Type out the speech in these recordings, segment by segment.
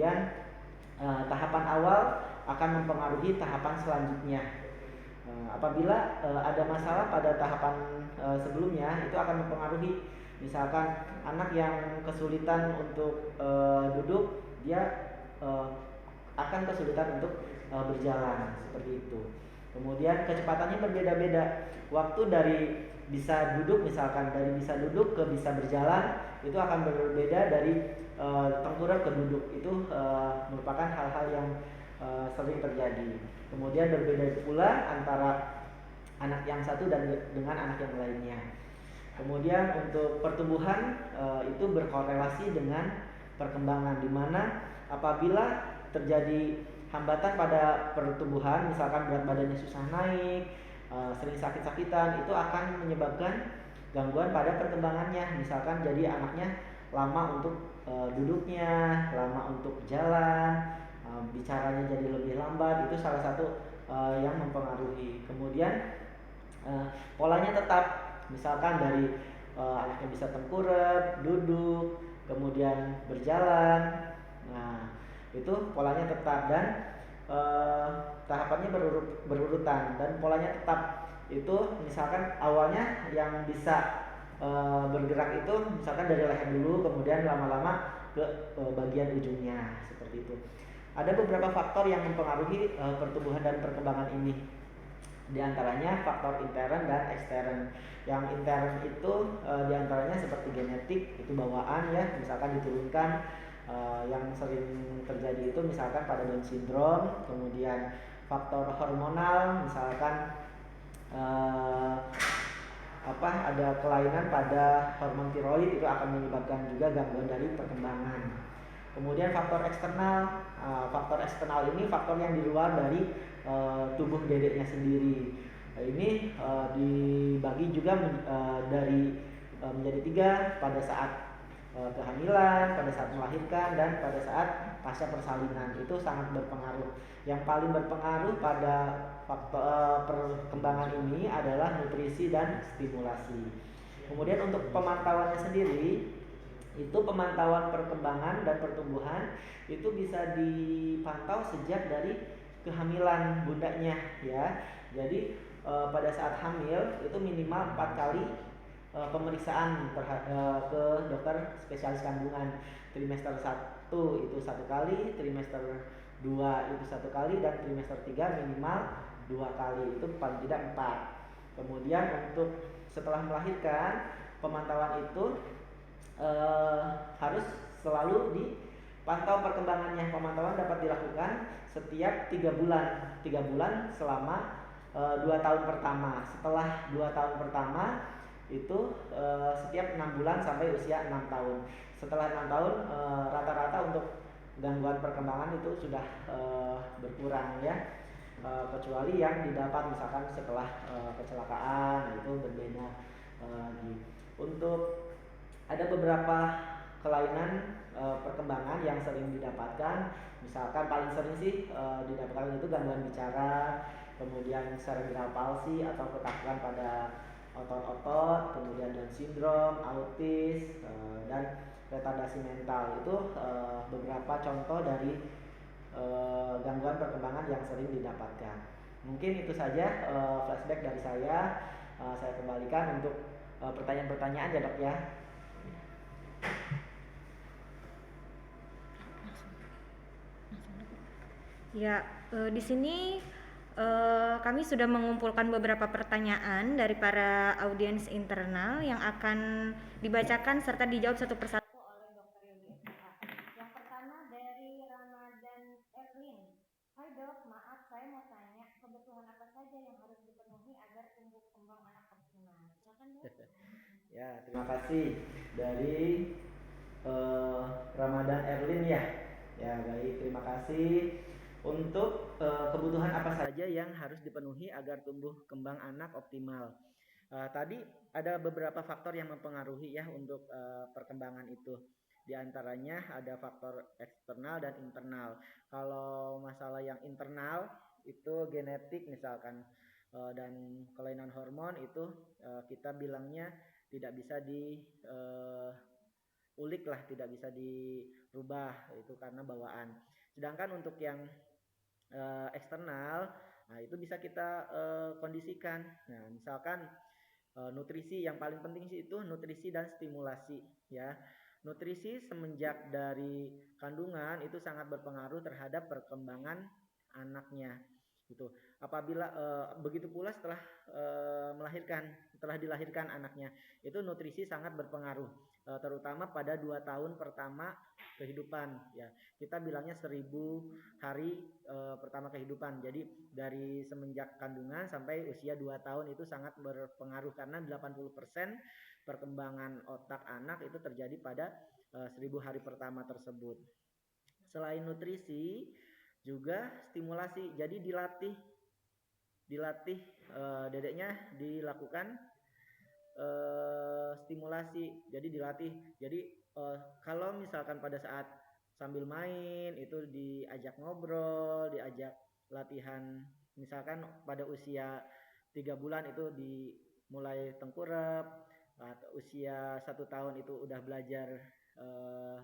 Kemudian tahapan awal akan mempengaruhi tahapan selanjutnya. Apabila ada masalah pada tahapan sebelumnya, itu akan mempengaruhi. Misalkan anak yang kesulitan untuk duduk, dia akan kesulitan untuk berjalan, seperti itu. Kemudian kecepatannya berbeda-beda. Waktu dari bisa duduk, misalkan dari bisa duduk ke bisa berjalan, itu akan berbeda dari tengkurap ke duduk. Itu merupakan hal-hal yang sering terjadi. Kemudian berbeda pula antara anak yang satu dan dengan anak yang lainnya. Kemudian untuk pertumbuhan itu berkorelasi dengan perkembangan, di mana apabila terjadi hambatan pada pertumbuhan, misalkan berat badannya susah naik, sering sakit-sakitan, itu akan menyebabkan gangguan pada perkembangannya. Misalkan jadi anaknya lama untuk duduknya, lama untuk jalan, bicaranya jadi lebih lambat, itu salah satu yang mempengaruhi. Kemudian polanya tetap, misalkan dari anaknya bisa tengkurap, duduk, kemudian berjalan. Nah, itu polanya tetap dan tahapannya berurutan dan polanya tetap. Itu misalkan awalnya yang bisa bergerak itu misalkan dari leher dulu, kemudian lama-lama ke bagian ujungnya, seperti itu. Ada beberapa faktor yang mempengaruhi pertumbuhan dan perkembangan ini. Di antaranya faktor intern dan ekstern. Yang intern itu diantaranya seperti genetik, itu bawaan ya, misalkan diturunkan. Yang sering terjadi itu misalkan pada Down syndrome. Kemudian faktor hormonal, misalkan ada kelainan pada hormon tiroid, itu akan menyebabkan juga gangguan dari perkembangan. Kemudian faktor eksternal ini faktor yang di luar dari tubuh dedeknya sendiri. Ini dibagi juga menjadi 3, pada saat kehamilan, pada saat melahirkan, dan pada saat pasca persalinan. Itu sangat berpengaruh. Yang paling berpengaruh pada faktor perkembangan ini adalah nutrisi dan stimulasi. Kemudian untuk pemantauannya sendiri, itu pemantauan perkembangan dan pertumbuhan itu bisa dipantau sejak dari kehamilan bundanya ya. Jadi pada saat hamil itu minimal 4 kali pemeriksaan ke dokter spesialis kandungan. Trimester 1 itu 1 kali, trimester 2 itu 1 kali, dan trimester 3 minimal 2 kali, itu paling tidak 4. Kemudian untuk setelah melahirkan, pemantauan itu harus selalu dipantau perkembangannya. Pemantauan dapat dilakukan setiap 3 bulan. 3 bulan selama 2 tahun pertama. Setelah 2 tahun pertama itu setiap 6 bulan sampai usia 6 tahun. Setelah 6 tahun rata-rata untuk gangguan perkembangan itu sudah berkurang ya. Kecuali yang didapat misalkan setelah kecelakaan, itu berbeda lagi. Untuk ada beberapa kelainan perkembangan yang sering didapatkan. Misalkan paling sering sih didapatkan itu gangguan bicara, kemudian cerebral palsy atau kekakuan pada otot-otot, kemudian Down syndrome, autis, dan retardasi mental. Itu beberapa contoh dari gangguan perkembangan yang sering didapatkan. Mungkin itu saja flashback dari saya. Saya kembalikan untuk pertanyaan-pertanyaan ya dok ya. Ya, di sini kami sudah mengumpulkan beberapa pertanyaan dari para audiens internal yang akan dibacakan serta dijawab satu persatu oleh Dr. Yogi SPH. Yang pertama dari Ramadan Erlin. Hai dok, maaf saya mau tanya kebutuhan apa saja yang harus dipenuhi agar tumbuh kembang anak optimal. Silakan dok. Ya, terima kasih dari Ramadan Erlin ya. Ya, baik, terima kasih. Untuk kebutuhan apa saja yang harus dipenuhi agar tumbuh kembang anak optimal. Tadi ada beberapa faktor yang mempengaruhi ya untuk perkembangan itu. Di antaranya ada faktor eksternal dan internal. Kalau masalah yang internal itu genetik misalkan, dan kelainan hormon itu kita bilangnya tidak bisa ulik lah, tidak bisa dirubah, itu karena bawaan. Sedangkan untuk yang eksternal, nah itu bisa kita kondisikan. Nah, misalkan nutrisi yang paling penting sih itu nutrisi dan stimulasi ya. Nutrisi semenjak dari kandungan itu sangat berpengaruh terhadap perkembangan anaknya gitu. Apabila begitu pula setelah setelah dilahirkan anaknya, itu nutrisi sangat berpengaruh, terutama pada 2 tahun pertama kehidupan ya. Kita bilangnya 1000 hari pertama kehidupan. Jadi dari semenjak kandungan sampai usia 2 tahun itu sangat berpengaruh, karena 80% perkembangan otak anak itu terjadi pada 1000 hari pertama tersebut. Selain nutrisi juga stimulasi, jadi dilatih dedeknya dilakukan stimulasi, jadi dilatih. Jadi kalau misalkan pada saat sambil main itu diajak ngobrol, diajak latihan, misalkan pada usia 3 bulan itu dimulai tengkurap, atau usia 1 tahun itu udah belajar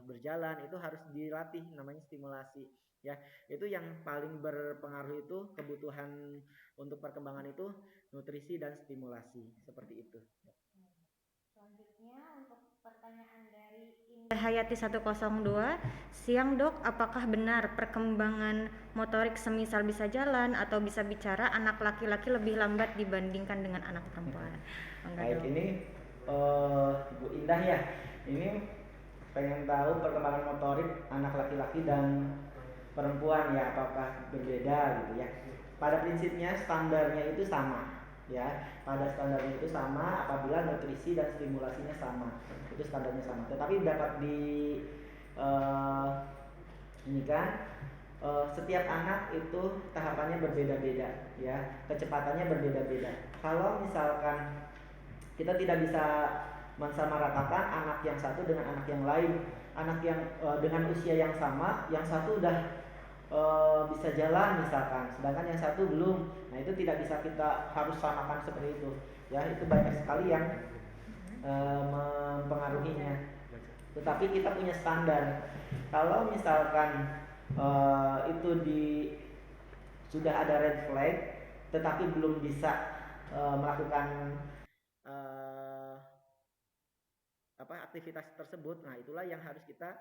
berjalan, itu harus dilatih, namanya stimulasi ya. Itu yang paling berpengaruh, itu kebutuhan untuk perkembangan itu nutrisi dan stimulasi, seperti itu. Selanjutnya untuk pertanyaan dari Indah Hayati 102, siang dok, apakah benar perkembangan motorik semisal bisa jalan atau bisa bicara anak laki-laki lebih lambat dibandingkan dengan anak perempuan? Baik, ini Bu Indah ya, ini pengen tahu perkembangan motorik anak laki-laki dan perempuan ya, apakah berbeda gitu ya. Pada prinsipnya standarnya itu sama ya, pada standarnya itu sama apabila nutrisi dan stimulasinya sama, itu standarnya sama. Tetapi dapat di ini kan setiap anak itu tahapannya berbeda-beda ya, kecepatannya berbeda-beda. Kalau misalkan kita tidak bisa mensamaratakan anak yang satu dengan anak yang lain, anak yang dengan usia yang sama, yang satu udah bisa jalan misalkan, sedangkan yang satu belum. Nah itu tidak bisa kita harus samakan seperti itu ya, itu banyak sekali yang mempengaruhinya. Tetapi kita punya standar. Kalau misalkan itu sudah ada red flag, tetapi belum bisa melakukan aktivitas tersebut, nah itulah yang harus kita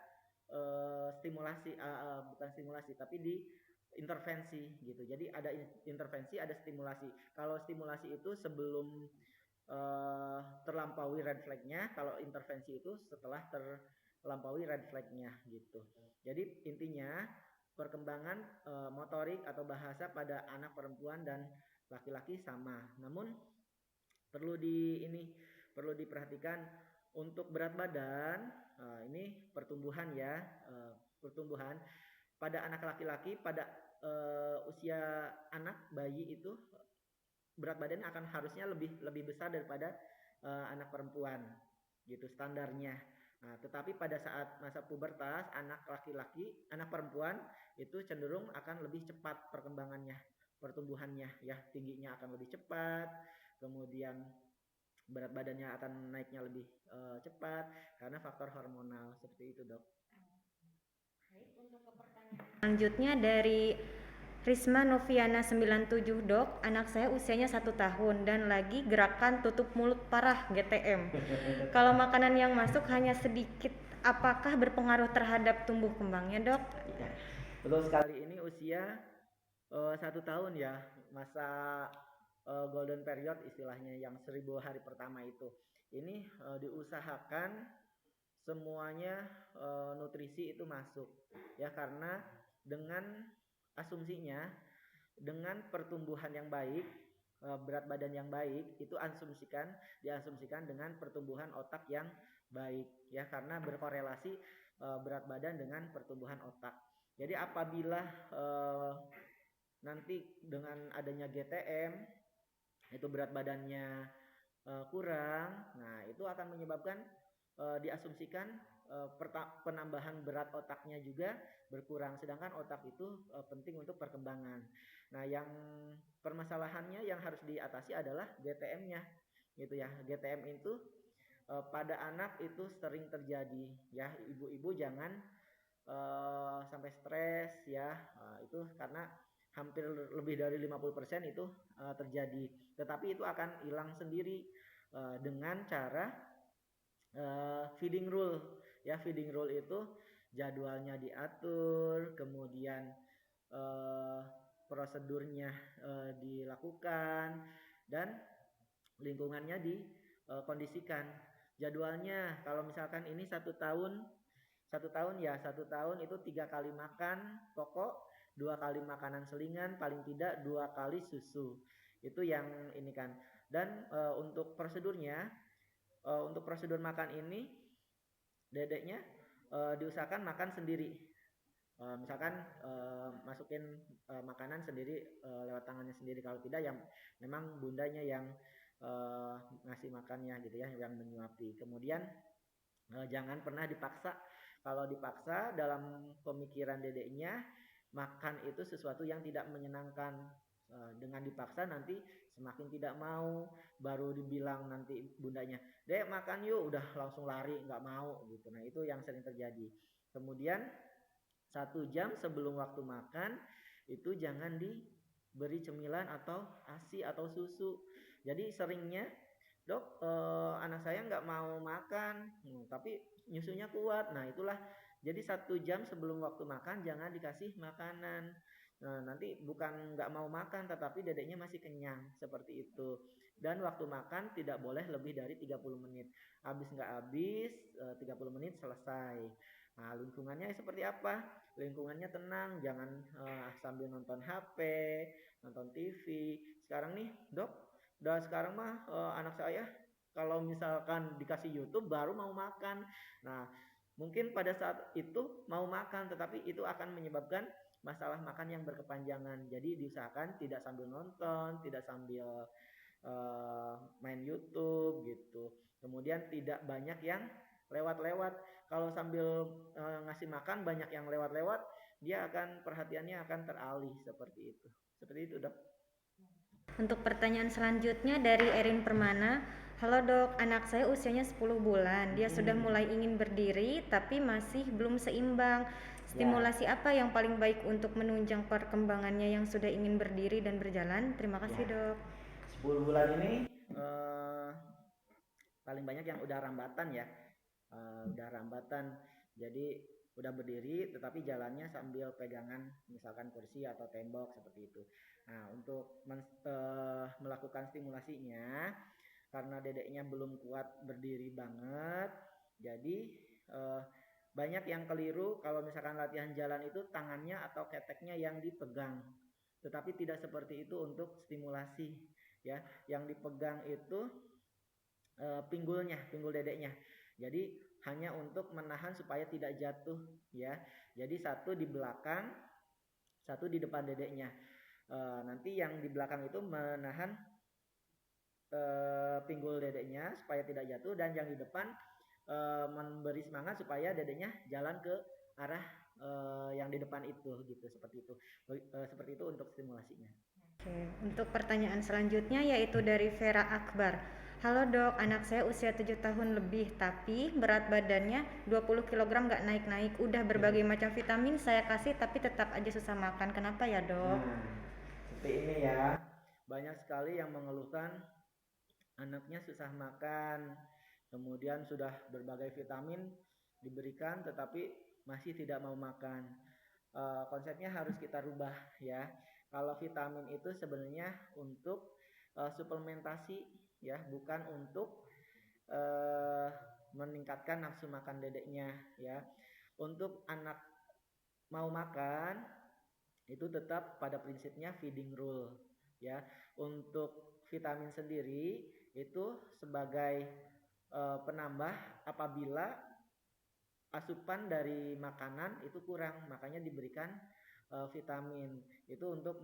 stimulasi, bukan stimulasi tapi intervensi gitu. Jadi ada intervensi, ada stimulasi. Kalau stimulasi itu sebelum terlampaui red flagnya, kalau intervensi itu setelah terlampaui red flagnya gitu. Jadi intinya perkembangan motorik atau bahasa pada anak perempuan dan laki-laki sama. Namun perlu diperhatikan untuk berat badan. Ini pertumbuhan ya, pertumbuhan pada anak laki-laki pada usia anak bayi itu berat badannya akan harusnya lebih besar daripada anak perempuan gitu standarnya. Nah, tetapi pada saat masa pubertas anak laki-laki, anak perempuan itu cenderung akan lebih cepat perkembangannya, pertumbuhannya ya, tingginya akan lebih cepat, kemudian berat badannya akan naiknya lebih cepat karena faktor hormonal, seperti itu dok. Baik, untuk pertanyaan selanjutnya dari Risma Noviana 97, dok, anak saya usianya 1 tahun dan lagi gerakan tutup mulut parah GTM. Kalau makanan yang masuk hanya sedikit, apakah berpengaruh terhadap tumbuh kembangnya dok? Ya, betul sekali, ini usia 1 tahun ya, masa golden period istilahnya, yang 1000 hari pertama itu. Ini diusahakan semuanya nutrisi itu masuk ya, karena dengan asumsinya dengan pertumbuhan yang baik, berat badan yang baik, itu diasumsikan dengan pertumbuhan otak yang baik ya, karena berkorelasi berat badan dengan pertumbuhan otak. Jadi apabila nanti dengan adanya GTM itu berat badannya kurang, nah itu akan menyebabkan diasumsikan penambahan berat otaknya juga berkurang, sedangkan otak itu penting untuk perkembangan. Nah yang permasalahannya yang harus diatasi adalah GTM-nya gitu ya. GTM itu pada anak itu sering terjadi ya. Ibu-ibu jangan sampai stres ya. Itu karena hampir lebih dari 50% itu terjadi. Tetapi itu akan hilang sendiri dengan cara feeding rule ya. Feeding rule itu jadwalnya diatur, kemudian eh, prosedurnya dilakukan, dan lingkungannya dikondisikan. Jadwalnya kalau misalkan ini 1 tahun, 1 tahun ya, 1 tahun itu 3 kali makan pokok, 2 kali makanan selingan, paling tidak 2 kali susu. Itu yang ini kan. Dan untuk prosedurnya, untuk prosedur makan ini dedeknya diusahakan makan sendiri. Misalkan masukin makanan sendiri lewat tangannya sendiri. Kalau tidak yang memang bundanya yang ngasih makannya gitu ya, yang menyuapi. Kemudian jangan pernah dipaksa. Kalau dipaksa dalam pemikiran dedeknya, makan itu sesuatu yang tidak menyenangkan. Dengan dipaksa nanti semakin tidak mau, baru dibilang nanti bundanya, dek makan yuk, udah langsung lari nggak mau gitu. Nah itu yang sering terjadi. Kemudian 1 jam sebelum waktu makan itu jangan diberi cemilan atau ASI atau susu. Jadi seringnya, dok anak saya nggak mau makan, tapi nyusunya kuat. Nah itulah, jadi 1 jam sebelum waktu makan jangan dikasih makanan. Nah, nanti bukan nggak mau makan, tetapi dedeknya masih kenyang seperti itu. Dan waktu makan tidak boleh lebih dari 30 menit. Habis nggak habis 30 menit selesai. Nah, lingkungannya seperti apa? Lingkungannya tenang, jangan sambil nonton HP, nonton TV. Sekarang nih, dok, udah sekarang mah anak saya kalau misalkan dikasih YouTube baru mau makan. Nah, mungkin pada saat itu mau makan, tetapi itu akan menyebabkan masalah makan yang berkepanjangan. Jadi diusahakan tidak sambil nonton, tidak sambil main YouTube gitu. Kemudian tidak banyak yang lewat-lewat. Kalau sambil ngasih makan banyak yang lewat-lewat, dia akan perhatiannya akan teralih seperti itu. Seperti itu, dok. Untuk pertanyaan selanjutnya dari Erin Permana. Halo dok, anak saya usianya 10 bulan. Dia sudah mulai ingin berdiri tapi masih belum seimbang. Ya, Stimulasi apa yang paling baik untuk menunjang perkembangannya yang sudah ingin berdiri dan berjalan? Terima kasih ya. dok. 10 bulan ini paling banyak yang udah rambatan ya. Udah rambatan. Jadi udah berdiri tetapi jalannya sambil pegangan misalkan kursi atau tembok seperti itu. Nah, untuk melakukan stimulasinya, karena dedeknya belum kuat berdiri banget, jadi eh, banyak yang keliru kalau misalkan latihan jalan itu tangannya atau keteknya yang dipegang, tetapi tidak seperti itu untuk stimulasi ya. Yang dipegang itu pinggul dedeknya. Jadi hanya untuk menahan supaya tidak jatuh ya. Jadi satu di belakang, satu di depan dedeknya. Nanti yang di belakang itu menahan pinggul dedeknya supaya tidak jatuh, dan yang di depan memberi semangat supaya dedeknya jalan ke arah yang di depan itu gitu. Seperti itu. Seperti itu untuk stimulasinya. Oke, untuk pertanyaan selanjutnya yaitu dari Vera Akbar. Halo dok, anak saya usia 7 tahun lebih tapi berat badannya 20 kg nggak naik-naik. Udah berbagai macam vitamin saya kasih tapi tetap aja susah makan. Kenapa ya dok? Nah, seperti ini ya. Banyak sekali yang mengeluhkan anaknya susah makan, kemudian sudah berbagai vitamin diberikan tetapi masih tidak mau makan. Konsepnya harus kita rubah ya. Kalau vitamin itu sebenarnya untuk suplementasi ya, bukan untuk uh, meningkatkan nafsu makan dedeknya ya. Untuk anak mau makan itu tetap pada prinsipnya feeding rule ya. Untuk vitamin sendiri itu sebagai penambah apabila asupan dari makanan itu kurang, makanya diberikan vitamin itu untuk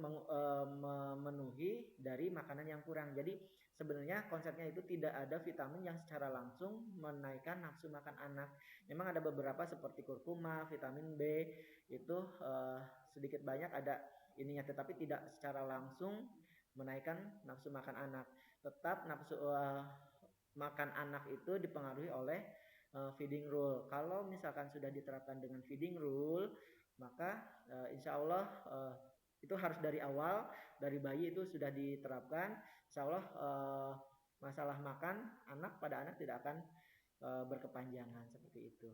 memenuhi dari makanan yang kurang. Jadi sebenarnya konsepnya itu tidak ada vitamin yang secara langsung menaikkan nafsu makan anak. Memang ada beberapa seperti kurkuma, vitamin B itu sedikit banyak ada ininya, tetapi tidak secara langsung menaikkan nafsu makan anak. Tetap nafsu makan anak itu dipengaruhi oleh feeding rule. Kalau misalkan sudah diterapkan dengan feeding rule, maka insya Allah itu harus dari awal, dari bayi itu sudah diterapkan. Insya Allah masalah makan anak pada anak tidak akan berkepanjangan seperti itu.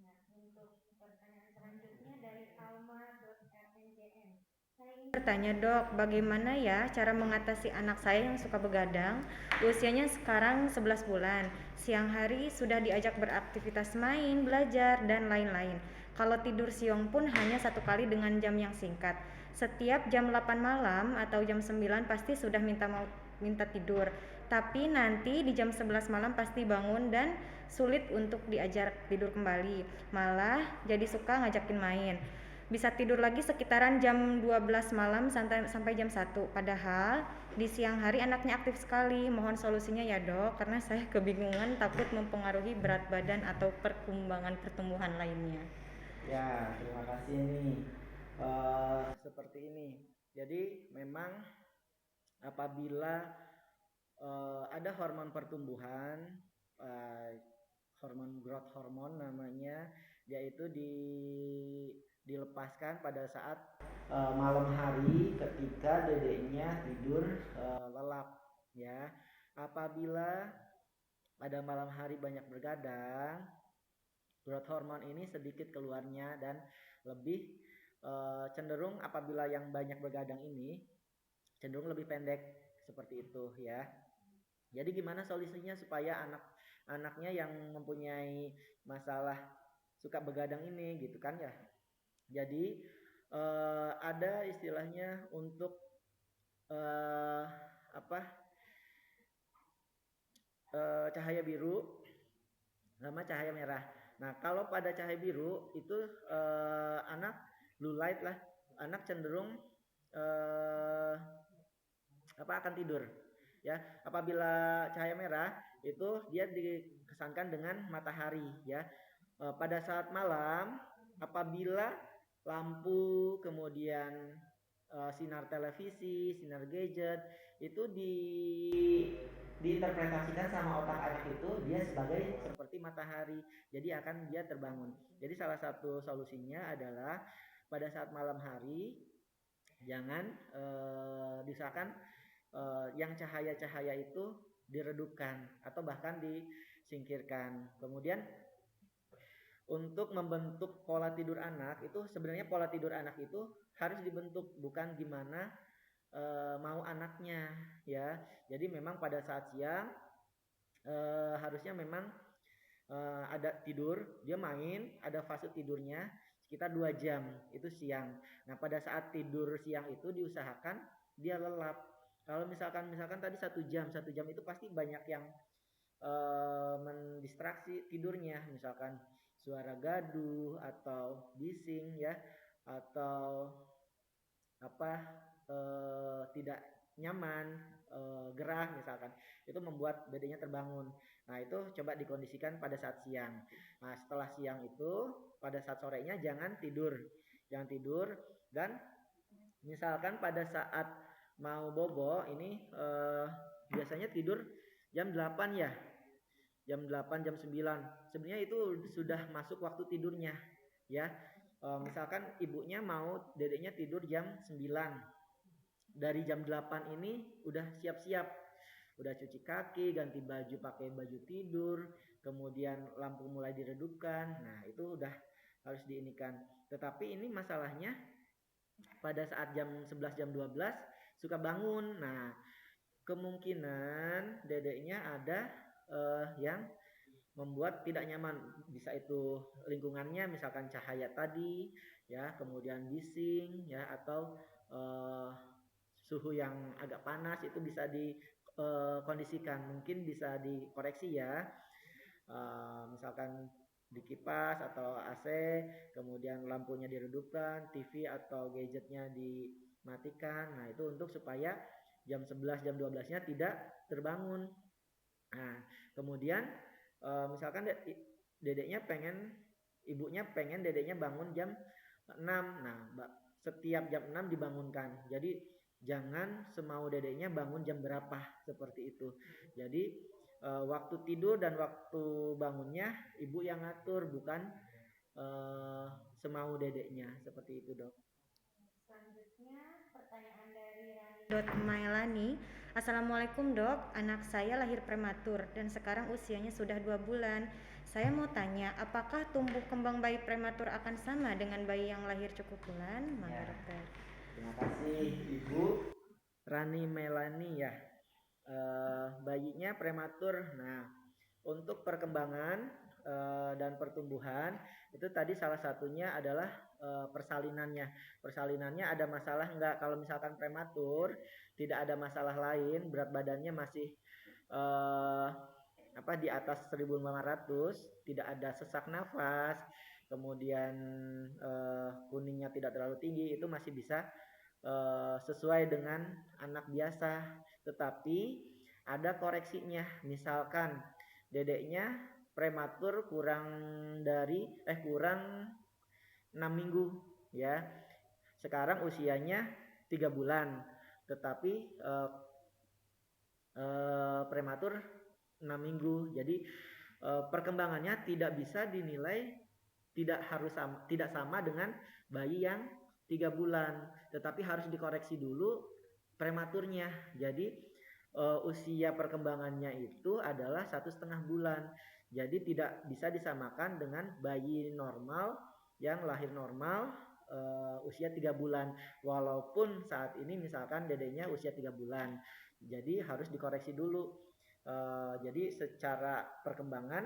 Nah, untuk pertanyaan selanjutnya dari alma.rnjn. Saya ingin bertanya dok, bagaimana ya cara mengatasi anak saya yang suka begadang? Usianya sekarang 11 bulan. Siang hari sudah diajak beraktivitas main, belajar, dan lain-lain. Kalau tidur siang pun hanya satu kali dengan jam yang singkat. Setiap jam 8 malam atau jam 9 pasti sudah minta tidur. Tapi nanti di jam 11 malam pasti bangun dan sulit untuk diajak tidur kembali. Malah jadi suka ngajakin main. Bisa tidur lagi sekitaran jam 12 malam sampai jam 1. Padahal di siang hari anaknya aktif sekali. Mohon solusinya ya dok, karena saya kebingungan takut mempengaruhi berat badan atau perkembangan pertumbuhan lainnya. Ya, terima kasih nih. Seperti ini. Jadi memang apabila ada hormon pertumbuhan, hormon growth hormone namanya, yaitu dilepaskan pada saat malam hari ketika dedeknya tidur lelap ya. Apabila pada malam hari banyak bergadang, growth hormone ini sedikit keluarnya dan lebih cenderung apabila yang banyak bergadang ini cenderung lebih pendek seperti itu ya. Jadi gimana solusinya supaya anak-anaknya yang mempunyai masalah suka begadang ini gitu kan ya. Jadi ada istilahnya untuk cahaya biru sama cahaya merah. Nah, kalau pada cahaya biru itu anak blue light lah, anak cenderung akan tidur ya. Apabila cahaya merah itu dia dikesankan dengan matahari ya. Pada saat malam apabila lampu kemudian sinar televisi, sinar gadget itu diinterpretasikan sama otak anak itu dia sebagai seperti matahari, jadi akan dia terbangun. Jadi salah satu solusinya adalah pada saat malam hari jangan diusahakan yang cahaya-cahaya itu diredupkan atau bahkan disingkirkan. Kemudian untuk membentuk pola tidur anak itu sebenarnya pola tidur anak itu harus dibentuk, bukan gimana mau anaknya ya. Jadi memang pada saat siang harusnya memang ada tidur, dia main, ada fase tidurnya sekitar 2 jam itu siang. Nah pada saat tidur siang itu diusahakan dia lelap. Kalau misalkan tadi 1 jam itu pasti banyak yang mendistraksi tidurnya, misalkan suara gaduh atau bising ya, atau tidak nyaman, gerah misalkan, itu membuat dedenya terbangun. Nah itu coba dikondisikan pada saat siang. Nah setelah siang itu pada saat sorenya jangan tidur dan misalkan pada saat mau bobo ini biasanya tidur jam 8 ya, jam 8 jam 9 sebenarnya itu sudah masuk waktu tidurnya ya. Misalkan ibunya mau dedeknya tidur jam 9, dari jam 8 ini udah siap-siap, udah cuci kaki, ganti baju, pakai baju tidur, kemudian lampu mulai diredupkan. Nah itu udah harus diinikan. Tetapi ini masalahnya pada saat jam 11 jam 12 suka bangun. Nah kemungkinan dedeknya ada yang membuat tidak nyaman, bisa itu lingkungannya misalkan cahaya tadi ya, kemudian bising ya, atau suhu yang agak panas itu bisa dikondisikan, mungkin bisa dikoreksi ya. Misalkan di kipas atau AC, kemudian lampunya diredupkan, TV atau gadgetnya dimatikan. Nah, itu untuk supaya jam 11 jam 12-nya tidak terbangun. Nah, kemudian misalkan ibunya pengen dedeknya bangun jam 6. Nah, setiap jam 6 dibangunkan. Jadi jangan semau dedeknya bangun jam berapa seperti itu. Jadi waktu tidur dan waktu bangunnya ibu yang ngatur, bukan semau dedeknya, seperti itu dok. Selanjutnya pertanyaan dari Mailani. Assalamualaikum dok, anak saya lahir prematur dan sekarang usianya sudah 2 bulan. Saya mau tanya, apakah tumbuh kembang bayi prematur akan sama dengan bayi yang lahir cukup bulan? Mangga Ya. dokter. Terima kasih Ibu Rani Melani ya. Bayinya prematur. Nah, untuk perkembangan dan pertumbuhan itu tadi salah satunya adalah persalinannya. Persalinannya ada masalah enggak? Kalau misalkan prematur tidak ada masalah lain, berat badannya masih di atas 1500, tidak ada sesak nafas, kemudian kuningnya tidak terlalu tinggi, itu masih bisa sesuai dengan anak biasa. Tetapi ada koreksinya, misalkan dedeknya prematur kurang 6 minggu ya, sekarang usianya 3 bulan tetapi prematur 6 minggu, jadi perkembangannya tidak bisa dinilai tidak sama dengan bayi yang 3 bulan, tetapi harus dikoreksi dulu prematurnya. Jadi usia perkembangannya itu adalah 1,5 bulan, jadi tidak bisa disamakan dengan bayi normal yang lahir normal usia 3 bulan, walaupun saat ini misalkan dedenya usia 3 bulan, jadi harus dikoreksi dulu. Jadi secara perkembangan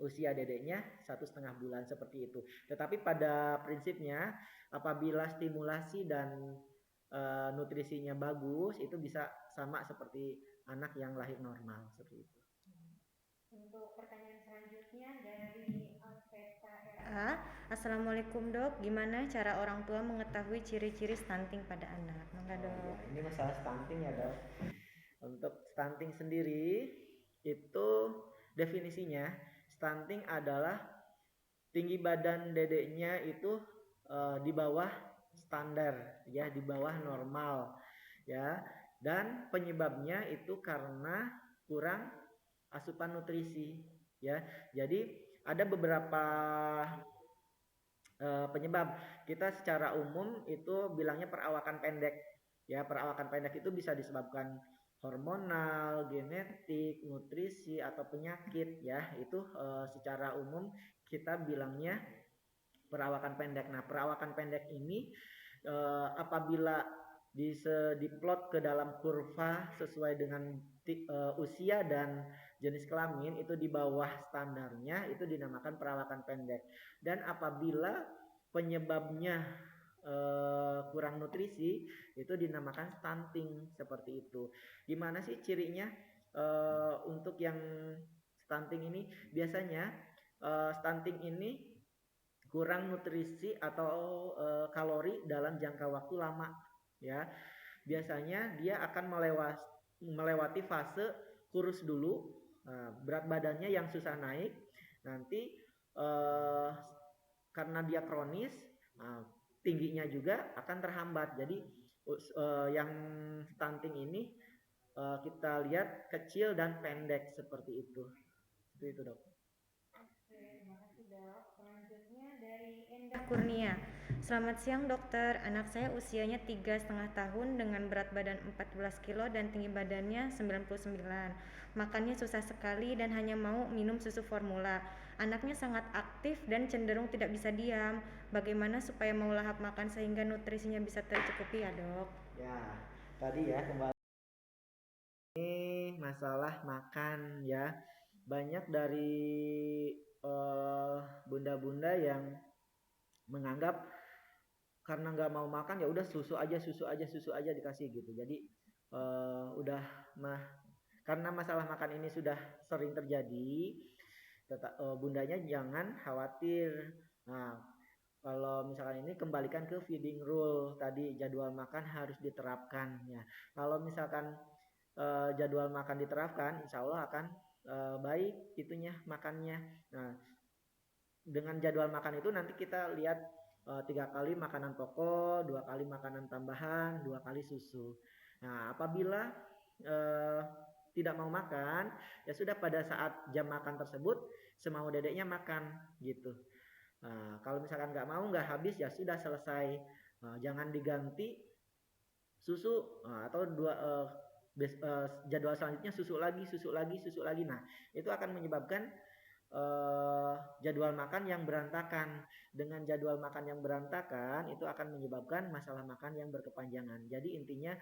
usia dedeknya 1,5 bulan seperti itu. Tetapi pada prinsipnya apabila stimulasi dan nutrisinya bagus, itu bisa sama seperti anak yang lahir normal seperti itu. Untuk pertanyaan selanjutnya dari Alveta RA. Assalamualaikum dok, gimana cara orang tua mengetahui ciri-ciri stunting pada anak? Mangga dok. Ya, ini masalah stunting ya dok. Untuk stunting sendiri itu definisinya, stunting adalah tinggi badan dedeknya itu di bawah standar ya, di bawah normal ya, dan penyebabnya itu karena kurang asupan nutrisi ya. Jadi ada beberapa penyebab. Kita secara umum itu bilangnya perawakan pendek ya. Perawakan pendek itu bisa disebabkan hormonal, genetik, nutrisi atau penyakit ya. Itu secara umum kita bilangnya perawakan pendek. Nah, perawakan pendek ini apabila diplot ke dalam kurva sesuai dengan usia dan jenis kelamin itu di bawah standarnya, itu dinamakan perawakan pendek. Dan apabila penyebabnya kurang nutrisi, itu dinamakan stunting seperti itu. Gimana sih cirinya untuk yang stunting ini? Biasanya stunting ini kurang nutrisi atau kalori dalam jangka waktu lama ya. Biasanya dia akan melewati fase kurus dulu, berat badannya yang susah naik, nanti karena dia kronis, tingginya juga akan terhambat. Jadi yang stunting ini kita lihat kecil dan pendek seperti itu. Seperti itu dok. Terima kasih dok. Selanjutnya dari Enda Kurnia. Selamat siang dokter, anak saya usianya 3,5 tahun dengan berat badan 14 kilo dan tinggi badannya 99. Makannya susah sekali dan hanya mau minum susu formula. Anaknya sangat aktif dan cenderung tidak bisa diam. Bagaimana supaya mau lahap makan sehingga nutrisinya bisa tercukupi ya dok? Ya, tadi ya kembali ini masalah makan ya. Banyak dari bunda-bunda yang menganggap karena nggak mau makan ya udah susu aja dikasih gitu. Jadi karena masalah makan ini sudah sering terjadi, bundanya jangan khawatir. Nah, kalau misalkan ini kembalikan ke feeding rule tadi, jadwal makan harus diterapkan ya. Kalau misalkan jadwal makan diterapkan, insya Allah akan baik itunya makannya. Nah, dengan jadwal makan itu nanti kita lihat 3 kali makanan pokok, 2 kali makanan tambahan, 2 kali susu. Nah, apabila tidak mau makan, ya sudah pada saat jam makan tersebut semau dedeknya makan gitu. Nah, kalau misalkan nggak mau, nggak habis, ya sudah selesai. Jangan diganti susu, atau jadwal selanjutnya susu lagi, susu lagi, susu lagi. Nah, itu akan menyebabkan jadwal makan yang berantakan. Dengan jadwal makan yang berantakan itu akan menyebabkan masalah makan yang berkepanjangan. Jadi intinya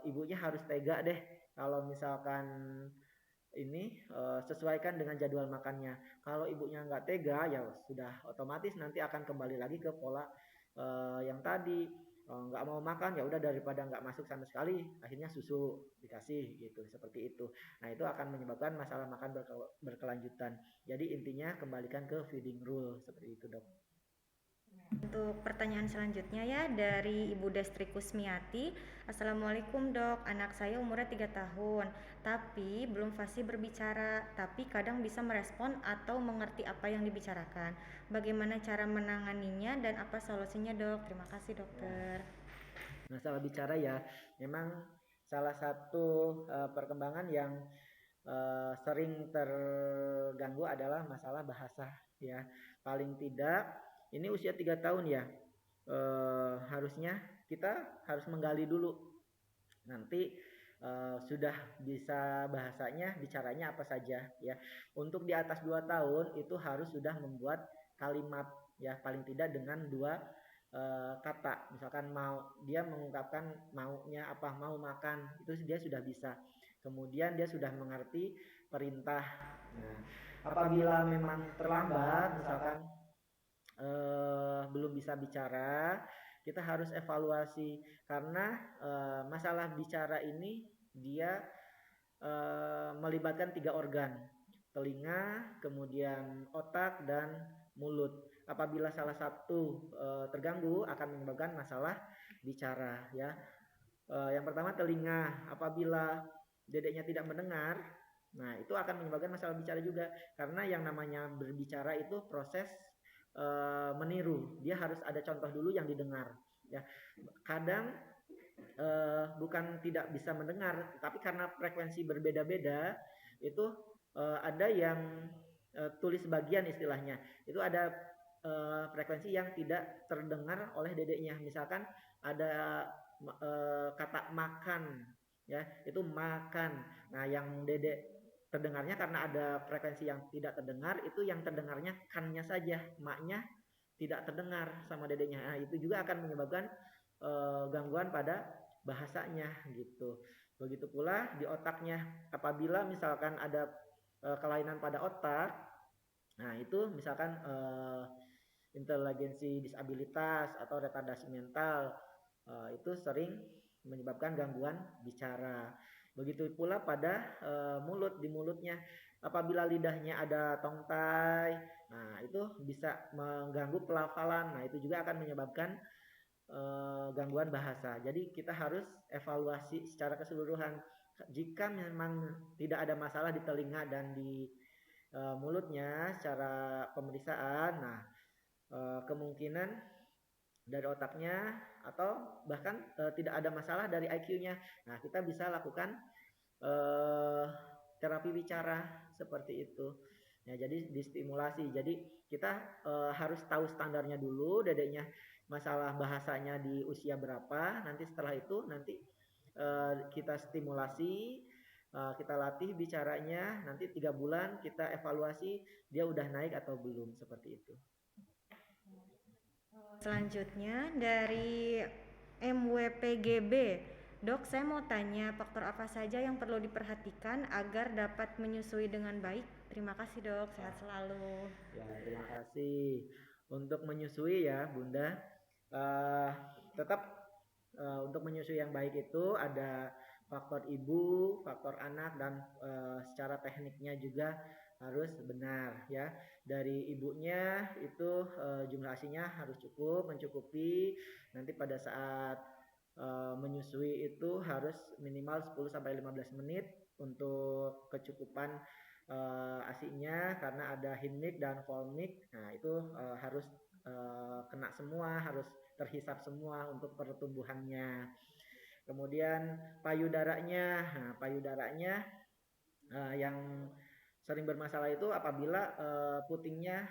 ibunya harus tega deh kalau misalkan ini sesuaikan dengan jadwal makannya. Kalau ibunya nggak tega, ya sudah otomatis nanti akan kembali lagi ke pola yang tadi. Nggak mau makan, ya udah daripada nggak masuk sama sekali, akhirnya susu dikasih gitu, seperti itu. Nah, itu akan menyebabkan masalah makan berkelanjutan. Jadi intinya kembalikan ke feeding rule seperti itu, dok. Untuk pertanyaan selanjutnya ya dari Ibu Destri Kusmiati. Assalamualaikum dok, anak saya umurnya 3 tahun tapi belum fasih berbicara, tapi kadang bisa merespon atau mengerti apa yang dibicarakan. Bagaimana cara menanganinya dan apa solusinya dok? Terima kasih dokter. Masalah bicara ya, memang salah satu perkembangan yang sering terganggu adalah masalah bahasa ya. Paling tidak ini usia 3 tahun ya. Harusnya kita harus menggali dulu. Nanti sudah bisa bahasanya, bicaranya apa saja ya. Untuk di atas 2 tahun itu harus sudah membuat kalimat ya, paling tidak dengan 2 kata. Misalkan mau, dia mengungkapkan maunya apa, mau makan, itu dia sudah bisa. Kemudian dia sudah mengerti perintah. Nah, apabila memang terlambat, misalkan belum bisa bicara, kita harus evaluasi karena masalah bicara ini dia melibatkan 3 organ, telinga, kemudian otak dan mulut. Apabila salah satu terganggu akan menyebabkan masalah bicara ya. Yang pertama telinga, apabila dedeknya tidak mendengar, nah itu akan menyebabkan masalah bicara juga karena yang namanya berbicara itu proses meniru. Dia harus ada contoh dulu yang didengar ya. Kadang bukan tidak bisa mendengar, tapi karena frekuensi berbeda-beda itu ada yang tulis bagian istilahnya. Itu ada frekuensi yang tidak terdengar oleh dedeknya. Misalkan ada kata makan ya, itu makan. Nah, yang dedek terdengarnya karena ada frekuensi yang tidak terdengar, itu yang terdengarnya kannya saja, maknya tidak terdengar sama dedeknya. Nah, itu juga akan menyebabkan gangguan pada bahasanya gitu. Begitu pula di otaknya, apabila misalkan ada kelainan pada otak, nah itu misalkan inteligensi disabilitas atau retardasi mental, itu sering menyebabkan gangguan bicara. Begitu pula pada mulut, di mulutnya apabila lidahnya ada tongtai, nah itu bisa mengganggu pelafalan. Nah, itu juga akan menyebabkan gangguan bahasa. Jadi kita harus evaluasi secara keseluruhan. Jika memang tidak ada masalah di telinga dan di mulutnya secara pemeriksaan, nah kemungkinan dari otaknya atau bahkan tidak ada masalah dari IQ-nya. Nah, kita bisa lakukan eh, terapi bicara seperti itu. Ya, jadi distimulasi. Jadi kita harus tahu standarnya dulu, dedeknya masalah bahasanya di usia berapa. Nanti setelah itu nanti kita stimulasi, kita latih bicaranya. Nanti 3 bulan kita evaluasi dia udah naik atau belum seperti itu. Selanjutnya dari MWPGB. Dok, saya mau tanya faktor apa saja yang perlu diperhatikan agar dapat menyusui dengan baik? Terima kasih dok, sehat selalu. Ya, terima kasih. Untuk menyusui ya, Bunda, uh, tetap untuk menyusui yang baik itu ada faktor ibu, faktor anak, dan secara tekniknya juga harus benar ya. Dari ibunya itu jumlah ASINya harus cukup, mencukupi. Nanti pada saat menyusui itu harus minimal 10 sampai 15 menit untuk kecukupan ASINya karena ada hinmic dan volmic. Nah, itu harus kena semua, harus terhisap semua untuk pertumbuhannya. Kemudian payudaranya, nah payudaranya yang sering bermasalah itu apabila putingnya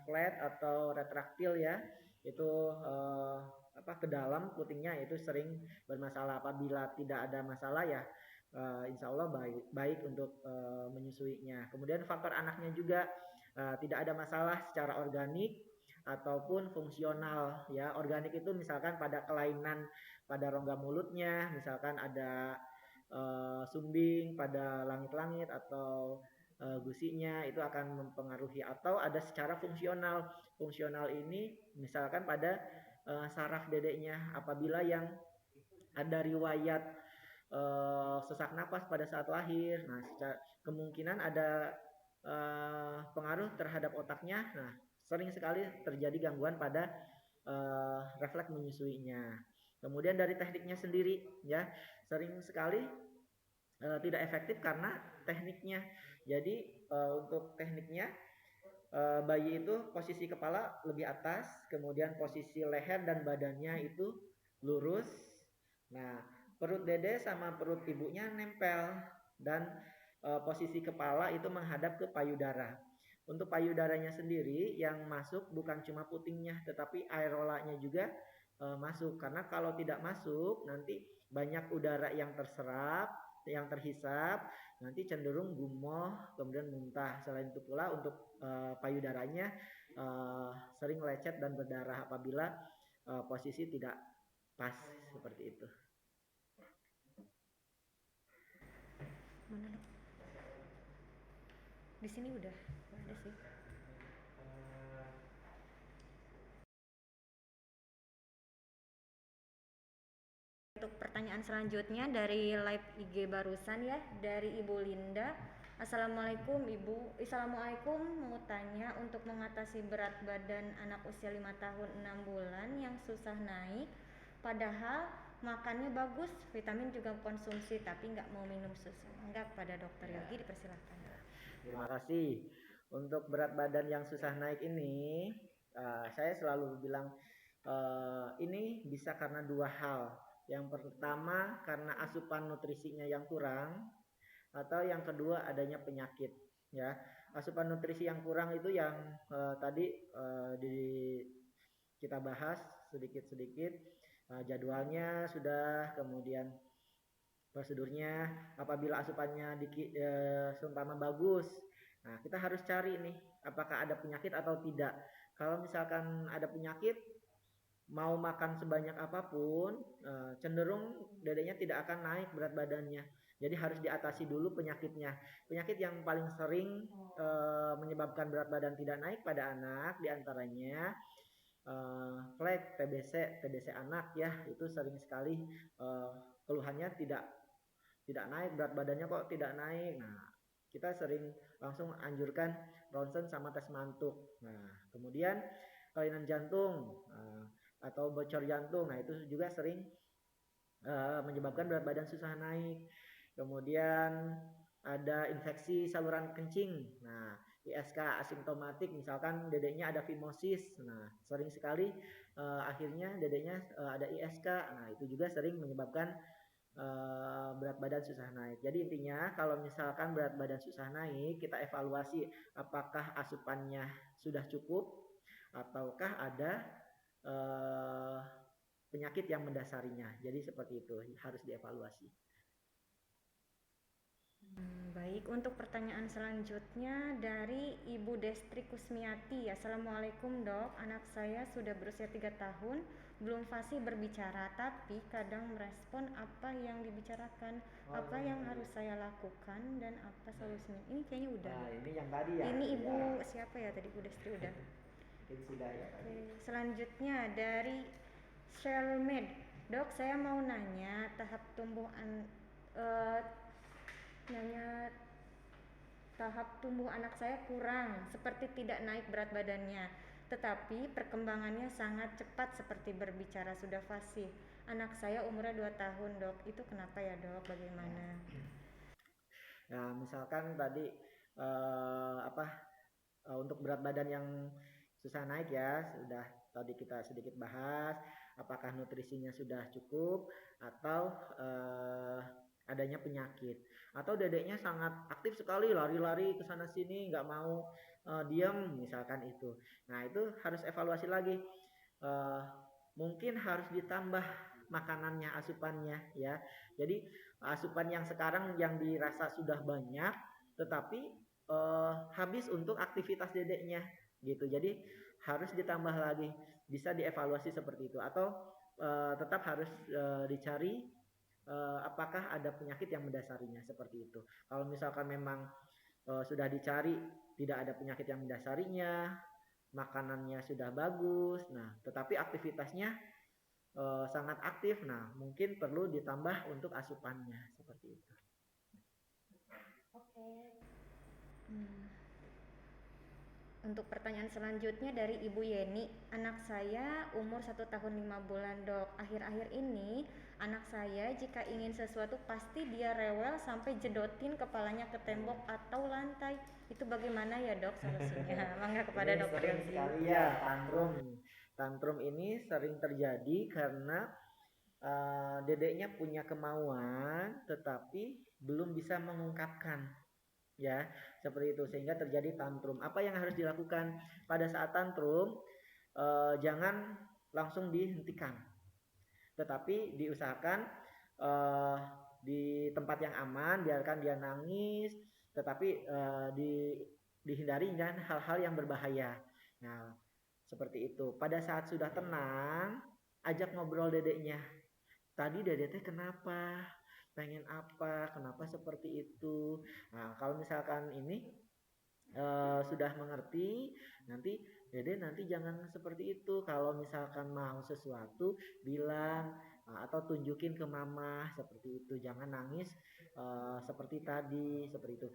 flat atau retraktil ya, itu ke dalam putingnya itu sering bermasalah. Apabila tidak ada masalah ya insya Allah baik untuk menyusuinya. Kemudian faktor anaknya juga tidak ada masalah secara organik ataupun fungsional ya. Organik itu misalkan pada kelainan pada rongga mulutnya, misalkan ada sumbing pada langit-langit atau gusinya, itu akan mempengaruhi. Atau ada secara fungsional. Fungsional ini misalkan pada saraf dedeknya, apabila yang ada riwayat sesak napas pada saat lahir, nah kemungkinan ada pengaruh terhadap otaknya. Nah sering sekali terjadi gangguan pada refleks menyusuinya. Kemudian dari tekniknya sendiri ya, sering sekali tidak efektif karena tekniknya. Jadi untuk tekniknya bayi itu posisi kepala lebih atas, kemudian posisi leher dan badannya itu lurus. Nah, perut dede sama perut ibunya nempel, dan posisi kepala itu menghadap ke payudara. Untuk payudaranya sendiri yang masuk bukan cuma putingnya, tetapi aerolanya juga masuk. Karena kalau tidak masuk, nanti banyak udara yang terserap, yang terhisap, nanti cenderung gumoh, kemudian muntah. Selain itu pula untuk payudaranya sering lecet dan berdarah apabila posisi tidak pas seperti itu. Mana dok? Di sini udah ada sih. Untuk pertanyaan selanjutnya dari live IG barusan ya, dari Ibu Linda. Assalamualaikum Ibu. Assalamualaikum, mau tanya untuk mengatasi berat badan anak usia 5 tahun 6 bulan yang susah naik, padahal makannya bagus, vitamin juga konsumsi, tapi nggak mau minum susu. Enggak, pada dokter Yogi, dipersilahkan. Terima kasih. Untuk berat badan yang susah naik ini, saya selalu bilang ini bisa karena dua hal. Yang pertama karena asupan nutrisinya yang kurang, atau yang kedua adanya penyakit ya. Asupan nutrisi yang kurang itu yang tadi di kita bahas sedikit-sedikit, jadwalnya sudah, kemudian prosedurnya. Apabila asupannya seumpama bagus, nah kita harus cari nih apakah ada penyakit atau tidak. Kalau misalkan ada penyakit, mau makan sebanyak apapun cenderung dedenya tidak akan naik berat badannya. Jadi harus diatasi dulu penyakitnya. Penyakit yang paling sering menyebabkan berat badan tidak naik pada anak diantaranya flek, TBC anak ya, itu sering sekali keluhannya tidak naik, berat badannya kok tidak naik. Nah kita sering langsung anjurkan ronsen sama tes mantuk. Nah kemudian kelainan jantung atau bocor jantung, nah itu juga sering menyebabkan berat badan susah naik. Kemudian ada infeksi saluran kencing, nah ISK asimptomatik, misalkan dedeknya ada fimosis, nah sering sekali akhirnya dedeknya ada ISK, nah itu juga sering menyebabkan berat badan susah naik. Jadi intinya kalau misalkan berat badan susah naik, kita evaluasi apakah asupannya sudah cukup ataukah ada penyakit yang mendasarinya. Jadi seperti itu, harus dievaluasi. Baik, untuk pertanyaan selanjutnya dari Ibu Destri Kusmiati. Assalamualaikum dok, anak saya sudah berusia 3 tahun, belum fasih berbicara, tapi kadang merespon apa yang dibicarakan. Apa yang harus saya lakukan dan apa solusinya? Ini kayaknya udah. Nah, ini yang tadi ya. Ini Ibu siapa ya tadi? Ibu Destri udah. Mungkin sudah ya. Oke, selanjutnya dari Shermed. Dok, saya mau nanya tahap tumbuh anak saya kurang, seperti tidak naik berat badannya, tetapi perkembangannya sangat cepat seperti berbicara sudah fasih. Anak saya umurnya 2 tahun dok, itu kenapa ya dok, bagaimana? Nah misalkan tadi untuk berat badan yang susah naik ya, sudah tadi kita sedikit bahas. apakah nutrisinya sudah cukup atau adanya penyakit, atau dedeknya sangat aktif sekali lari-lari ke sana sini nggak mau diam misalkan itu. Nah itu harus evaluasi lagi, mungkin harus ditambah makanannya, asupannya ya. Jadi asupan yang sekarang yang dirasa sudah banyak tetapi habis untuk aktivitas dedeknya gitu. Jadi harus ditambah lagi, bisa dievaluasi seperti itu, atau tetap harus dicari apakah ada penyakit yang mendasarinya seperti itu. Kalau misalkan memang sudah dicari tidak ada penyakit yang mendasarinya, makanannya sudah bagus, nah tetapi aktivitasnya sangat aktif, nah mungkin perlu ditambah untuk asupannya seperti itu. Oke. Untuk pertanyaan selanjutnya dari Ibu Yeni, anak saya umur 1 tahun 5 bulan dok. Akhir-akhir ini anak saya jika ingin sesuatu pasti dia rewel sampai jedotin kepalanya ke tembok atau lantai. Itu bagaimana ya dok solusinya? Mangga kepada dokter Sering Yogi. sekali ya tantrum ini sering terjadi karena dedeknya punya kemauan tetapi belum bisa mengungkapkan ya, seperti itu sehingga terjadi tantrum. Apa yang harus dilakukan pada saat tantrum? Jangan langsung dihentikan, tetapi diusahakan di tempat yang aman, biarkan dia nangis, tetapi dihindari dengan hal-hal yang berbahaya. Nah seperti itu. Pada saat sudah tenang, ajak ngobrol dedeknya. Tadi dedek kenapa? Pengen apa? Kenapa seperti itu? Nah, kalau misalkan ini sudah mengerti, nanti dede nanti jangan seperti itu. Kalau misalkan mau sesuatu bilang atau tunjukin ke mama seperti itu. Jangan nangis seperti tadi, seperti itu.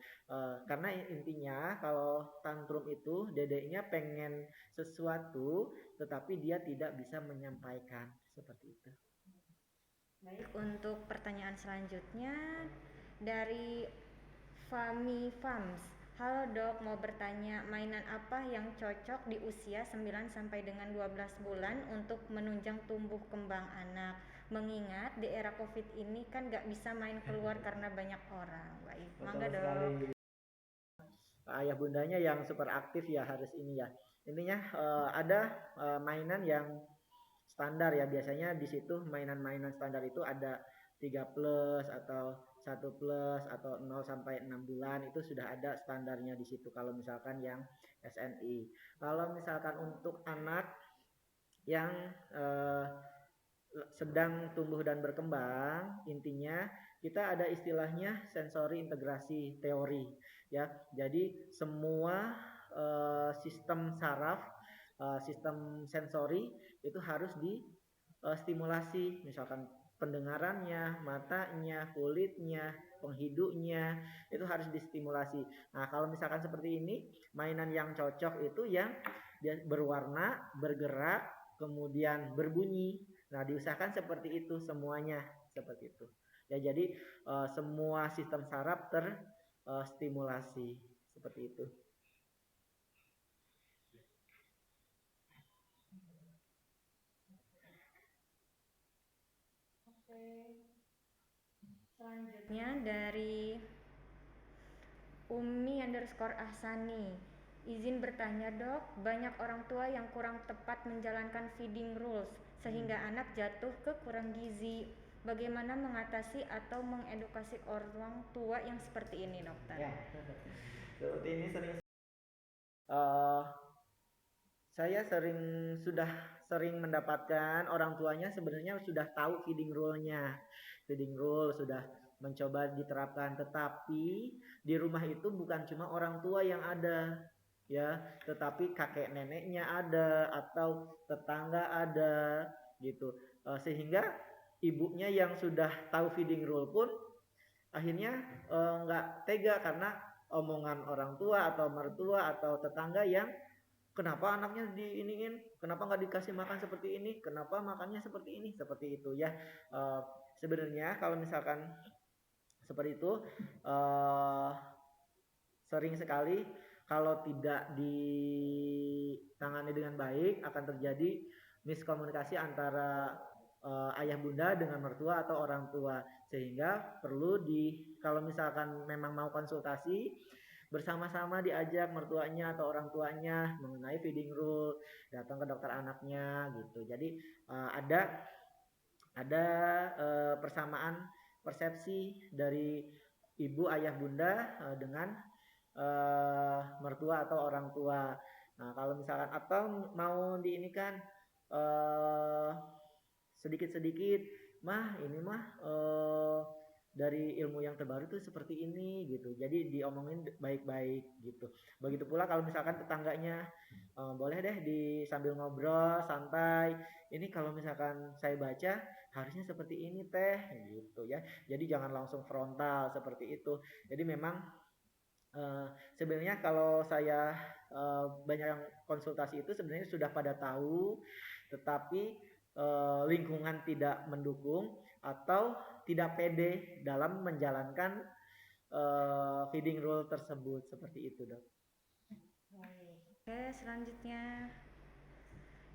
Karena intinya kalau tantrum itu dedeknya pengen sesuatu, tetapi dia tidak bisa menyampaikan seperti itu. Baik, untuk pertanyaan selanjutnya dari Fami Fams. Halo dok, mau bertanya mainan apa yang cocok di usia 9 sampai dengan 12 bulan untuk menunjang tumbuh kembang anak? Mengingat di era Covid ini kan gak bisa main keluar karena banyak orang. Baik, mangga dok. Ayah bundanya yang super aktif ya harus ini ya. Intinya ada mainan yang standar ya, biasanya di situ mainan-mainan standar itu ada 3 plus atau 1 plus atau 0 sampai 6 bulan itu sudah ada standarnya di situ kalau misalkan yang SNI. Kalau misalkan untuk anak yang sedang tumbuh dan berkembang, intinya kita ada istilahnya sensori integrasi teori ya. Jadi semua sistem saraf, sistem sensori itu harus distimulasi, misalkan pendengarannya, matanya, kulitnya, penghidupnya itu harus distimulasi. Nah kalau misalkan seperti ini, mainan yang cocok itu yang dia berwarna, bergerak, kemudian berbunyi. Nah diusahakan seperti itu semuanya, seperti itu ya. Jadi semua sistem saraf terstimulasi seperti itu. Selanjutnya dari Umi_Ahsani. Izin bertanya dok, banyak orang tua yang kurang tepat menjalankan feeding rules sehingga anak jatuh ke kurang gizi. Bagaimana mengatasi atau mengedukasi orang tua yang seperti ini dokter? Ya, seperti ini sering saya sudah sering mendapatkan orang tuanya sebenarnya sudah tahu feeding rule-nya. Feeding rule sudah mencoba diterapkan, tetapi di rumah itu bukan cuma orang tua yang ada ya, tetapi kakek neneknya ada atau tetangga ada gitu. Sehingga ibunya yang sudah tahu feeding rule pun akhirnya nggak tega karena omongan orang tua atau mertua atau tetangga yang kenapa anaknya diiniin, kenapa nggak dikasih makan seperti ini, kenapa makannya seperti ini, seperti itu ya. Sebenarnya kalau misalkan seperti itu sering sekali kalau tidak ditangani dengan baik akan terjadi miskomunikasi antara ayah bunda dengan mertua atau orang tua, sehingga perlu kalau misalkan memang mau konsultasi bersama-sama diajak mertuanya atau orang tuanya mengenai feeding rule, datang ke dokter anaknya gitu. Jadi ada persamaan persepsi dari ibu ayah bunda dengan mertua atau orang tua. Nah, kalau misalkan atau mau diinikan sedikit-sedikit, ini mah dari ilmu yang terbaru tuh seperti ini gitu. Jadi diomongin baik-baik gitu. Begitu pula kalau misalkan tetangganya boleh deh sambil ngobrol santai. Ini kalau misalkan saya baca harusnya seperti ini teh gitu ya. Jadi jangan langsung frontal seperti itu. Jadi memang sebenarnya kalau saya banyak yang konsultasi itu sebenarnya sudah pada tahu, tetapi lingkungan tidak mendukung atau tidak pede dalam menjalankan feeding rule tersebut, seperti itu, Dok. Oke, selanjutnya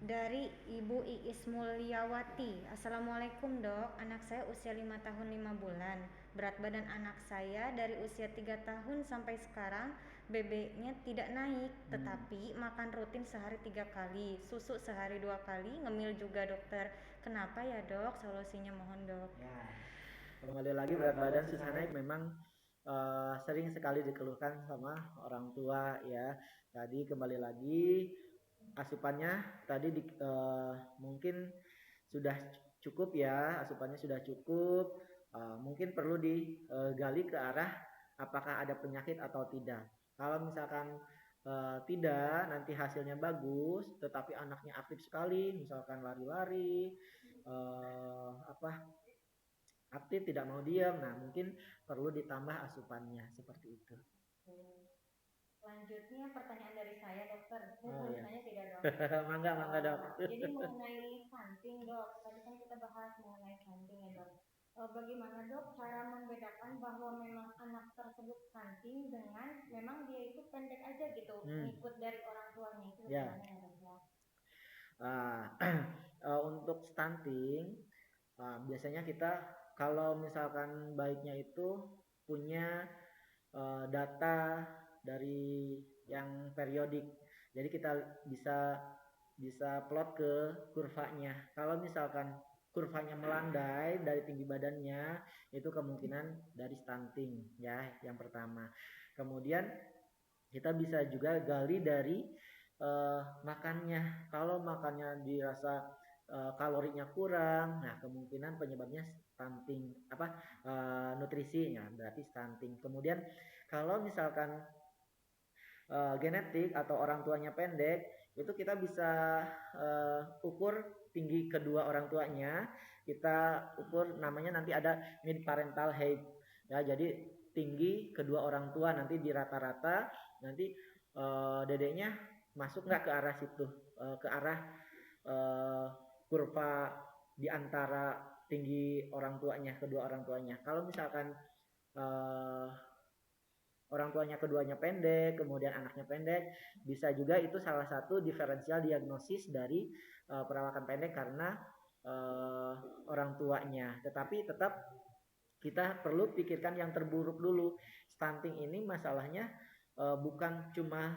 dari Ibu Iis Mulyawati. Assalamualaikum dok, anak saya usia 5 tahun 5 bulan. Berat badan anak saya dari usia 3 tahun sampai sekarang BB-nya tidak naik, tetapi makan rutin sehari 3 kali, susu sehari 2 kali, ngemil juga dokter. Kenapa ya dok? Solusinya mohon dok. Ya, kembali lagi berat badan susah naik memang sering sekali dikeluhkan sama orang tua ya. Tadi kembali lagi asupannya tadi mungkin sudah cukup ya, asupannya sudah cukup, mungkin perlu digali ke arah apakah ada penyakit atau tidak. Kalau misalkan tidak, nanti hasilnya bagus tetapi anaknya aktif sekali, misalkan lari-lari, aktif tidak mau diam, nah mungkin perlu ditambah asupannya seperti itu. Selanjutnya pertanyaan dari saya dokter, saya Oh, boleh iya. tanya tidak dok? Mangga dok. Jadi mengenai stunting dok, tadi kan kita bahas mengenai stunting ya dok. Bagaimana dok cara membedakan bahwa memang anak tersebut stunting dengan memang dia itu pendek aja gitu, ngikut dari orang tuanya itu Ya. bagaimana ya dok? Untuk stunting biasanya kita kalau misalkan baiknya itu punya data dari yang periodik. Jadi kita bisa plot ke kurvanya. Kalau misalkan kurvanya melandai dari tinggi badannya, itu kemungkinan dari stunting ya, yang pertama. Kemudian kita bisa juga gali dari makannya. Kalau makannya dirasa kalorinya kurang, nah kemungkinan penyebabnya stunting, nutrisinya berarti stunting. Kemudian kalau misalkan genetik atau orang tuanya pendek, itu kita bisa ukur tinggi kedua orang tuanya. Kita ukur namanya nanti ada mid parental height ya, jadi tinggi kedua orang tua nanti di rata-rata nanti dedeknya masuk nggak ke arah situ, ke arah kurva di antara tinggi orang tuanya, kedua orang tuanya. Kalau misalkan orang tuanya keduanya pendek, kemudian anaknya pendek, bisa juga itu salah satu diferensial diagnosis dari perawakan pendek karena orang tuanya. Tetapi tetap kita perlu pikirkan yang terburuk dulu. Stunting ini masalahnya bukan cuma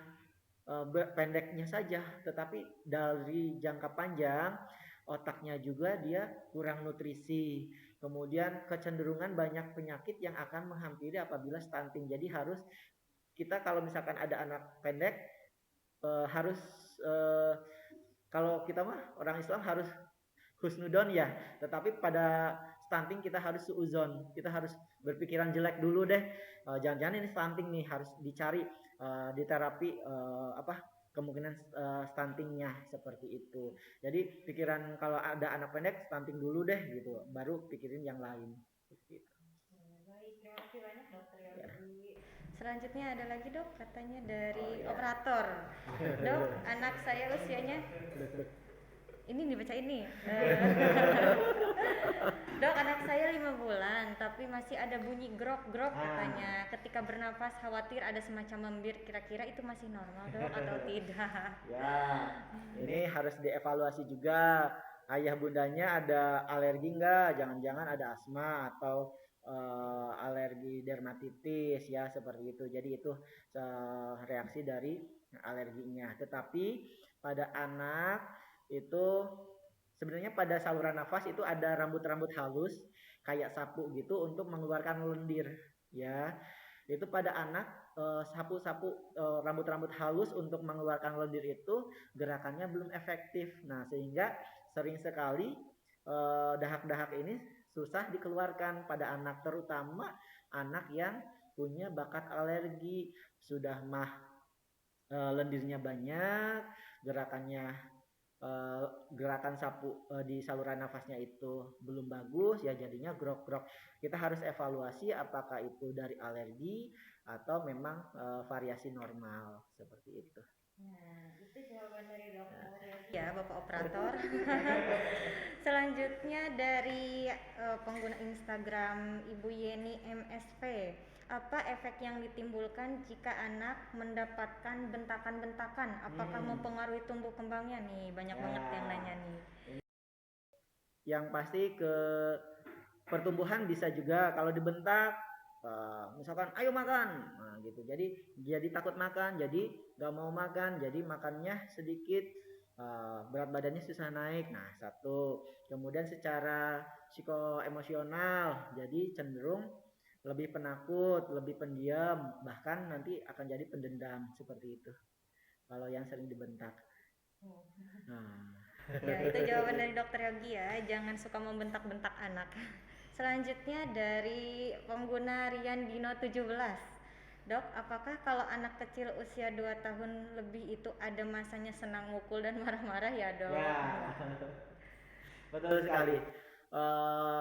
pendeknya saja, tetapi dari jangka panjang otaknya juga dia kurang nutrisi. Kemudian kecenderungan banyak penyakit yang akan menghampiri apabila stunting. Jadi harus kita kalau misalkan ada anak pendek harus kalau kita mah orang Islam harus husnudon ya, tetapi pada stunting kita harus suuzon, kita harus berpikiran jelek dulu deh, jangan-jangan ini stunting nih, harus dicari di terapi kemungkinan stuntingnya seperti itu. Jadi pikiran kalau ada anak pendek stunting dulu deh gitu, baru pikirin yang lain. Gitu. Baik, terima kasih banyak dokter ya. Selanjutnya ada lagi dok, katanya dari operator. Dok, anak saya usianya ini dibaca ini. Dok, anak saya 5 bulan, tapi masih ada bunyi grok-grok Nah, katanya. Ketika bernapas khawatir ada semacam membir. Kira-kira itu masih normal dok atau tidak? ya, ini harus dievaluasi juga. Ayah bundanya ada alergi nggak? Jangan-jangan ada asma atau alergi dermatitis ya seperti itu. Jadi itu reaksi dari alerginya. Tetapi pada anak itu sebenarnya pada saluran nafas itu ada rambut-rambut halus kayak sapu gitu untuk mengeluarkan lendir ya. Itu pada anak sapu-sapu rambut-rambut halus untuk mengeluarkan lendir itu gerakannya belum efektif. Nah, sehingga sering sekali dahak-dahak ini susah dikeluarkan pada anak, terutama anak yang punya bakat alergi. Sudah mah lendirnya banyak, gerakannya gerakan sapu di saluran nafasnya itu belum bagus ya, jadinya grok-grok. Kita harus evaluasi apakah itu dari alergi atau memang variasi normal seperti itu. Nah, itu jawaban dari dokter ya, Bapak Operator. Selanjutnya dari pengguna Instagram Ibu Yeni MSP. Apa efek yang ditimbulkan jika anak mendapatkan bentakan-bentakan? Apakah mempengaruhi tumbuh kembangnya nih? Banyak banget yang nanya nih. Yang pasti ke pertumbuhan bisa juga kalau dibentak misalkan ayo makan, nah gitu, jadi takut makan, jadi nggak mau makan, jadi makannya sedikit, berat badannya susah naik. Nah, satu. Kemudian secara psikoemosional jadi cenderung lebih penakut, lebih pendiam, bahkan nanti akan jadi pendendam seperti itu kalau yang sering dibentak. Nah, ya itu jawaban dari dokter Yogi ya, jangan suka membentak-bentak anak. Selanjutnya dari pengguna Rian Dino 17. Dok, apakah kalau anak kecil usia 2 tahun lebih itu ada masanya senang mukul dan marah-marah ya dok? ya, betul sekali.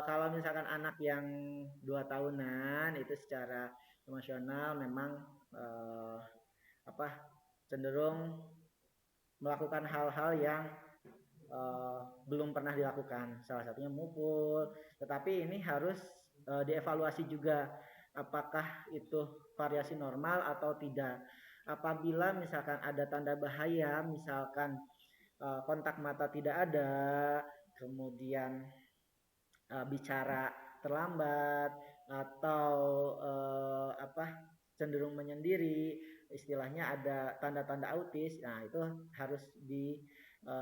Kalau misalkan anak yang 2 tahunan itu secara emosional memang cenderung melakukan hal-hal yang belum pernah dilakukan, salah satunya mukul. Tetapi ini harus dievaluasi juga apakah itu variasi normal atau tidak. Apabila misalkan ada tanda bahaya, misalkan kontak mata tidak ada, kemudian bicara terlambat atau cenderung menyendiri, istilahnya ada tanda-tanda autis. Nah, itu harus dipantau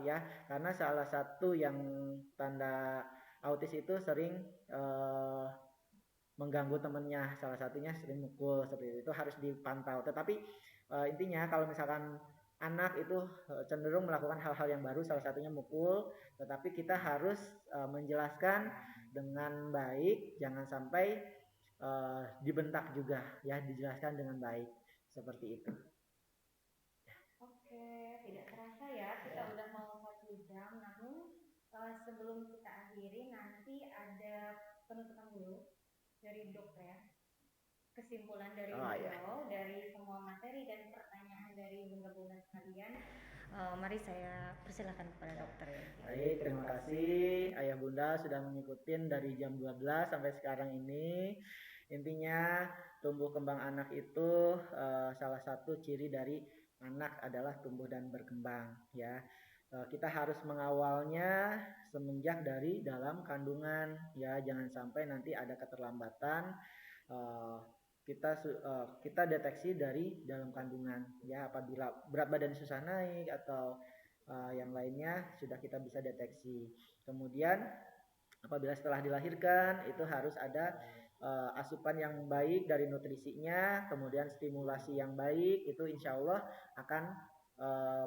ya, karena salah satu yang tanda autis itu sering mengganggu temennya, salah satunya sering mukul, seperti itu harus dipantau. Tetapi intinya kalau misalkan anak itu cenderung melakukan hal-hal yang baru, salah satunya mukul, tetapi kita harus menjelaskan dengan baik, jangan sampai dibentak juga ya, dijelaskan dengan baik seperti itu. Oke, tidak terasa ya kita udah mau 1 jam. Namun sebelum kita akhiri nanti ada penutupan dulu dari dokter ya. Kesimpulan dari beliau dari semua materi dan pertanyaan dari bunda-bunda sekalian. Mari saya persilakan kepada dokter ya. Baik, terima kasih ayah bunda sudah mengikuti dari jam 12 sampai sekarang ini. Intinya tumbuh kembang anak itu salah satu ciri dari anak adalah tumbuh dan berkembang ya. Kita harus mengawalnya semenjak dari dalam kandungan ya, jangan sampai nanti ada keterlambatan. Kita deteksi dari dalam kandungan ya, apabila berat badan susah naik atau yang lainnya sudah kita bisa deteksi. Kemudian apabila setelah dilahirkan itu harus ada asupan yang baik dari nutrisinya, kemudian stimulasi yang baik, itu insya Allah akan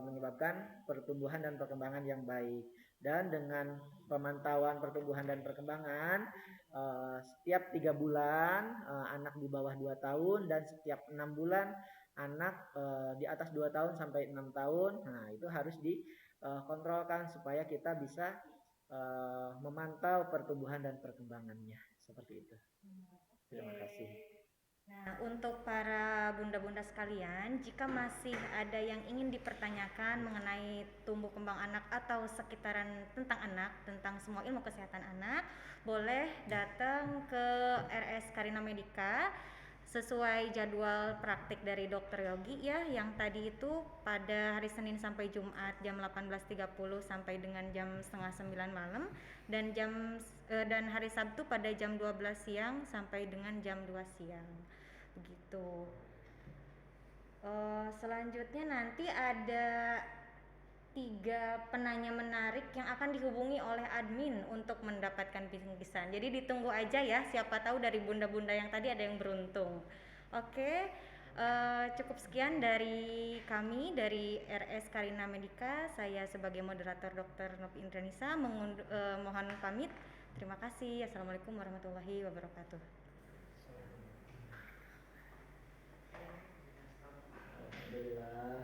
menyebabkan pertumbuhan dan perkembangan yang baik. Dan dengan pemantauan pertumbuhan dan perkembangan setiap 3 bulan anak di bawah 2 tahun dan setiap 6 bulan anak di atas 2 tahun sampai 6 tahun. Nah, itu harus dikontrolkan supaya kita bisa memantau pertumbuhan dan perkembangannya seperti itu. Terima kasih. Nah, untuk para bunda-bunda sekalian, jika masih ada yang ingin dipertanyakan mengenai tumbuh kembang anak atau sekitaran tentang anak, tentang semua ilmu kesehatan anak, boleh datang ke RS Karina Medica sesuai jadwal praktik dari Dokter Yogi ya, yang tadi itu pada hari Senin sampai Jumat jam 18.30 sampai dengan jam setengah 9 malam, dan dan hari Sabtu pada jam 12 siang sampai dengan jam 2 siang begitu. Selanjutnya nanti ada 3 penanya menarik yang akan dihubungi oleh admin untuk mendapatkan bingkisan. Jadi ditunggu aja ya, siapa tahu dari bunda-bunda yang tadi ada yang beruntung. Oke, cukup sekian dari kami dari RS Karina Medica. Saya sebagai moderator Dr. Novi Indranisa mohon pamit. Terima kasih. Assalamualaikum warahmatullahi wabarakatuh. Alhamdulillah.